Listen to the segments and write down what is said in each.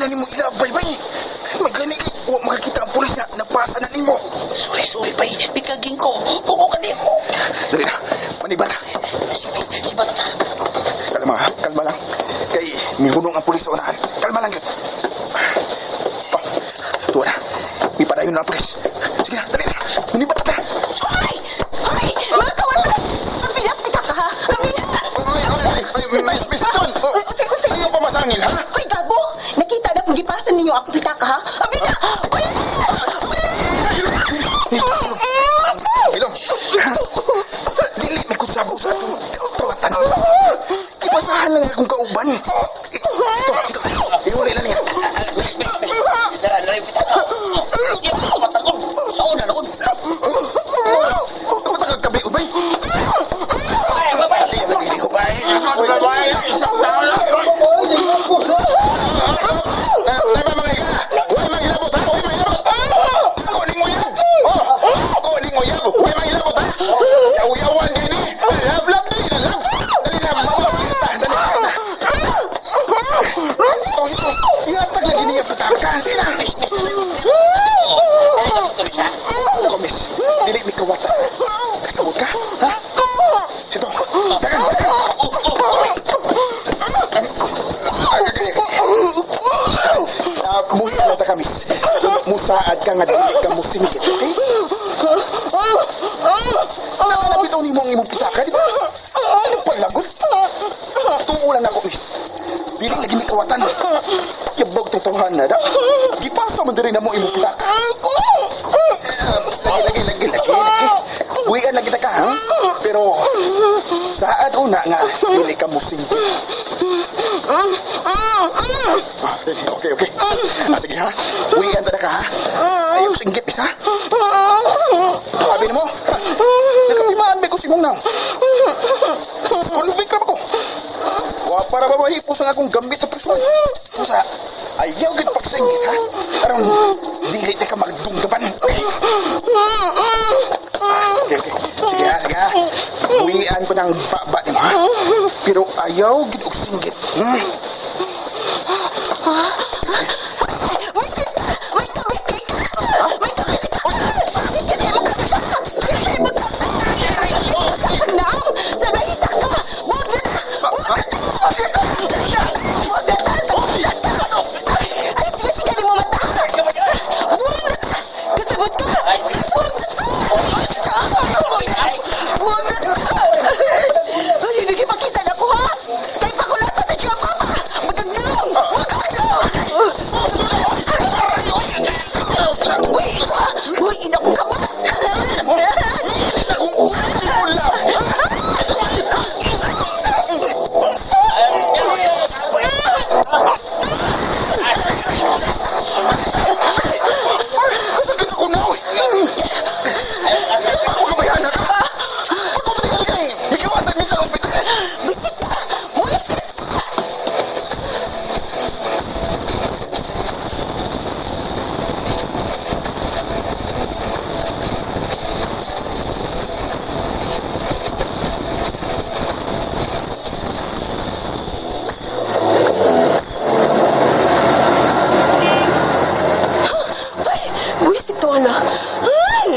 na nimo ilabay, bay. Magani kay wa makakita ang pulis na napasa na nimo. Sorry, bay. Bikaging ko. Tuko ka din mo. Dali na, maniban na. Sibat. Kalma ha, kalma lang. Kay mihunong ang pulis sa unahan. Kalma lang yun. Tuwa na. May padayon na ang pulis. Sige na, dali na. Maniban na. Ay! Ay! Mga kawalan! Pinas-pita ka ha? Miss John! Ayaw pa masangil, ha? Ay, gago! Nakita na kung gipasan ninyo ako pita ka ha? Abita! Uy! Ilong! Dili, may kusabaw sa itong tuwatan. Ipasahan lang akong kauban. Ito. Iuli lang yan. Matagag tabi, ubay. Dili, may kawata. Kasabot ka? Ha? Sito. Sagan. Buhi na ta kamis. Musaad ka nga dili ka musingit. Okay? Nabitaw ni mo ang imong pitaka, di ba? Ano palagot? Tuulan ako, miss. Dili lagi may kawatan. Yabog tong tawhan na da. Gipasa man diri na mo imong pitaka. Lagi. Buhian lagi ta ka, ha? Pero saad una nga dili ka musingit. Okay. Sige ha. Buhian ta ka, ha? Ayaw singgit, isa. Sabi mo, nakatimaan ba ko si mong nang? Convict ka ba ko? Para ba mahipos ang akong gambit sa prison? Sa ayaw gid pagsinggit, ha? Aron dili ka magdunggaban. Okay. Sige ha. Buhian ko ng baba niyo, ha? Pero ayaw gid og singgit.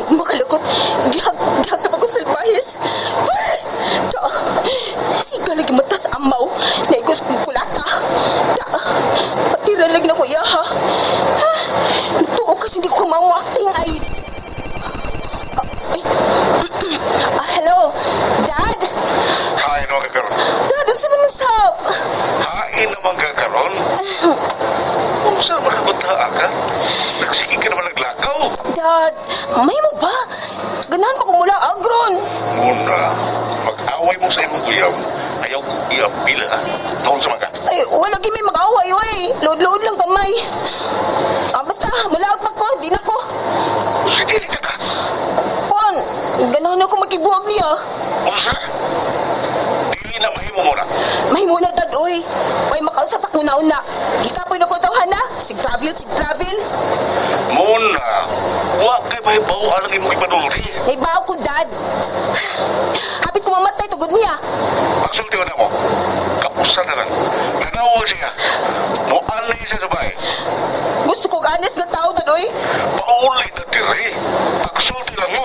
Makalukot. Gihag na ako salbahis. Siga lagi mata sa amaw. Naigos kong kulata. Patira lagi na ko iyaha. Tuo kasi hindi ko kumang acting ay. Hello? Dad? Hain naman kakaroon. Dad, huwag sa naman sab. Hain naman kakaroon? Kung saan makagunta ka? Nagsige ka naman naglakaw. Dad, may mo ba? Ganahan pa ko mula agron. Muna, mag-away mo sa imong kuyaw. Ayaw ko iapila. Taon sa mga. Ay, wala may mag-away, wey. Load-load lang kamay. Basta, malaag pa ko, di na ko. Sige ka. Juan, ganahan ako makibuwag niya. Unsa? Dili na mahimo mo na. Mahimuna, Dad, oy. Oy, makausap ako una-una. Ikapoy na ko tawhan na. Sig travel. Muna, wa kay mahibaw alang imong ipanuri. May baw ko, Dad. Hapit ko mamatay, tugod niya. Pagsulti na mo. Kapusta na lang. Nanawag siya. Muan na siya sa bahay. honest nga tao, Dad, oy. Pauli na diri. Pagsulti lang mo.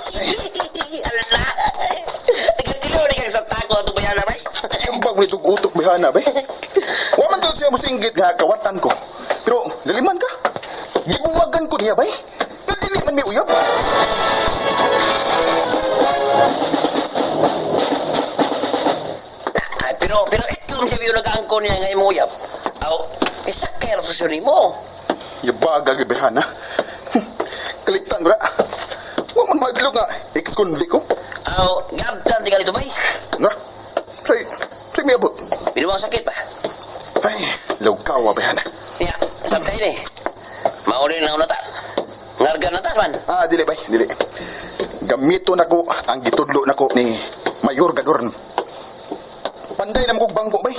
Ala. Nagkatilo na kang sa tako ito ba yan, bay? Yung pag may utok bihana, bay. Waman doon siya musinggit nga kawatan ko. Pero, naliman ka. Gibuwagan ko niya, bay. Nagdili man may uyab. Ay, pero ito ang sabi yung nag-aangko niya ngayon mo, yap. Aw, isakir sa suri mo. Yabaga gibihana. Kalitan, bra. Waman madlo nga. Ex-convict ko. Aw, gabtan tinggal ito, bay. Nga. Say may abot. Pero mga sakit pa. Ay, lawkawa, bihana. Ya, sabtay ni. Mauli na unata. Ngarga na tas, man. Ah, dili, bay. Dili. Gamito na ko ang gitudlo na ko ni Mayor Gadorn. Panday na mo kong bangko, bay.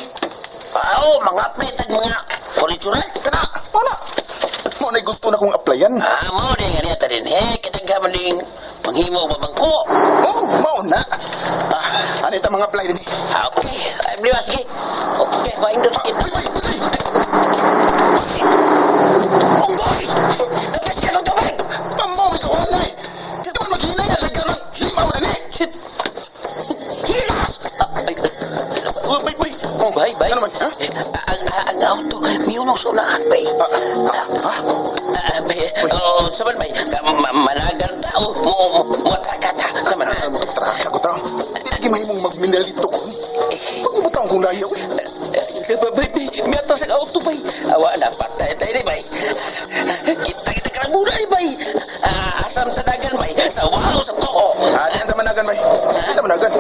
Aw, mga petag mga kolitsuran. Kana, wala. Mo na gusto na kong applyan. Ah, mau din nga niya din. Katagaman din manghimo babangko. Oh, mao na. Anita mga apply din. Ah, okay. Ay, bliwas, sige. Okay, maindot sige. Ay, bay, bay. Oh, boy! Napasya ko to, bay! Mamo, may kawan na eh. Daman maghinay at lagyan ng limaw na ni. Hilas! Uy, bay, bay! Oh, Bay, bay! ano naman, ha? Ang auto, may unong sunahan, bay. Ha? Bay, oh, saban, bay. Managan tao, muatakata. Saban, Magtraka ko tao. Hindi mahimong magminalito ko. Pag-umutang kong lahiyaw eh. bay, may atas ang auto, bay. Awa na, patay tayo ni, bay. Kita ka muna, bay. Asam tanagan, bay. Sa wow, sa toko. Yan damanagan, bay. Yan damanagan.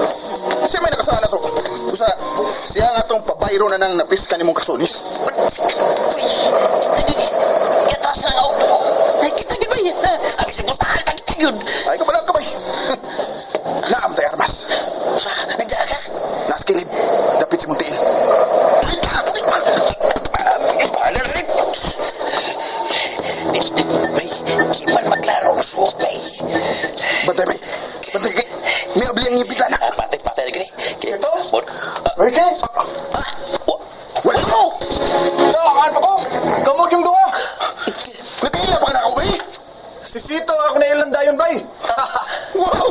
Siya may nakasana to. Usa, siya nga tong pabayro na nang napiska ni mong kasunis. Atas ang auto. Ay, kita gid, bay. Abi sa gustahan, kita yun. Ay, kapalag ka, bay. Naam tayo, armas. Sa, nagdaga. Naskilid. Dapit si Muntiin. Ay, kapoy pa. Ano rin? Bay, kiman maklaro ang suot, bay. Bantay, bay. Bantay, kay. May abli ang ibita na. Patay na gini. Ito? Bon. Ricky? Wala ko! Saan pa ko? Kamog yung duwa. Nagkaya pa ka na ako, bay? Si Sito ako na ilang dayon, bay. Wow!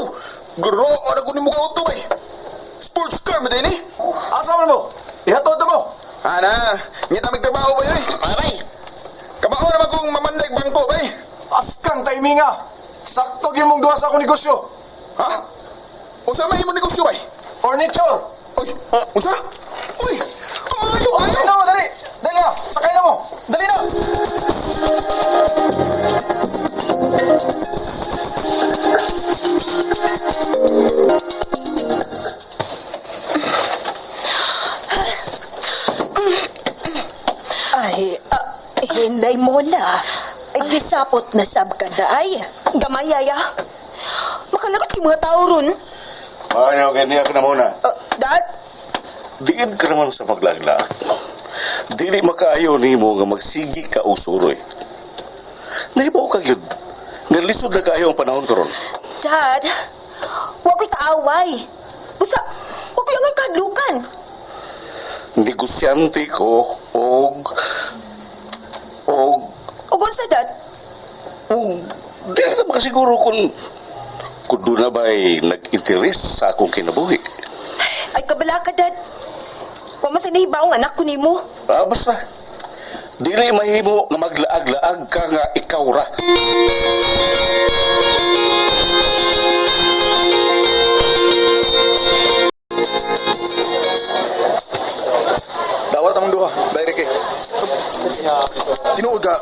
Guro, ano ko ni mo ka-auto, bay? Sports car mo din, eh? Asa mo na mo? Ihatod na mo? Ana, ngita may trabaho, bay, eh? Bay. Kamao naman kong mamandag bangko, bay. Askang timinga. Sakto yung mong duwa sa akong negosyo. Ha? Unsa may imong negosyo, bay? Furniture. Uy, unsa? Uy, ayaw, Sakay ayaw! na mo, dali. Dali na. Sakay na mo. Dali na. Ay, hinday mo na. Ay, gisapot na sab ka na ay. Gamay, Yaya. Makalagot yung mga tao ron. Ayaw, ganyan ka na muna. Dad? Diin ka naman sa maglagla. Dili makaayaw ni mo nga magsigi ka usuroy. Nahibaw ka yun. Nga lisod na kaayaw ang panahon karon. Dad, huwag ko'y kaaway. Basta, huwag ko yung kadlukan. Negosyante ko og Ugon sa dad. dili sa makasiguro kung doon na ba'y nag-interes sa akong kinabuhi. Ay, kabala ka, Dad. Huwag man sa nahibaong anak ko ni mo. Basta. Dili mahimo nga maglaag-laag ka nga ikaw ra. Dawat ang duwa. Bay, Ricky. Tinuod ka.